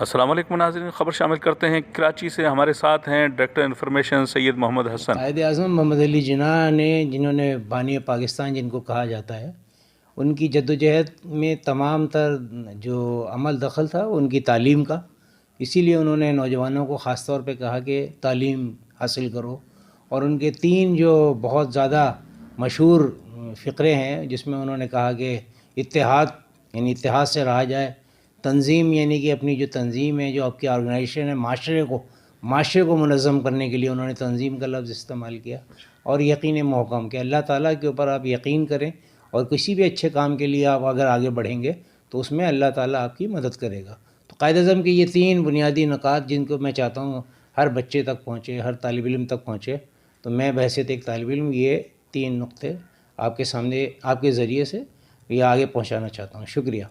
السلام علیکم ناظرین، خبر شامل کرتے ہیں کراچی سے۔ ہمارے ساتھ ہیں ڈائریکٹر انفارمیشن سید محمد حسن۔ قائد اعظم محمد علی جناح نے، جنہوں نے بانی پاکستان جن کو کہا جاتا ہے، ان کی جدوجہد میں تمام تر جو عمل دخل تھا ان کی تعلیم کا، اسی لیے انہوں نے نوجوانوں کو خاص طور پہ کہا کہ تعلیم حاصل کرو، اور ان کے 3 جو بہت زیادہ مشہور فقرے ہیں جس میں انہوں نے کہا کہ اتحاد، یعنی اتحاد سے رہا جائے، تنظیم یعنی کہ اپنی جو تنظیم ہے، جو آپ کی آرگنائزیشن ہے، معاشرے کو منظم کرنے کے لیے انہوں نے تنظیم کا لفظ استعمال کیا، اور یقین محکم کہ اللہ تعالیٰ کے اوپر آپ یقین کریں، اور کسی بھی اچھے کام کے لیے آپ اگر آگے بڑھیں گے تو اس میں اللہ تعالیٰ آپ کی مدد کرے گا۔ تو قائد اعظم کے یہ 3 بنیادی نکات جن کو میں چاہتا ہوں ہر بچے تک پہنچے، ہر طالب علم تک پہنچے، تو میں بحیثیت ایک طالب علم یہ 3 نقطے آپ کے سامنے، آپ کے ذریعے سے یہ آگے پہنچانا چاہتا ہوں۔ شکریہ۔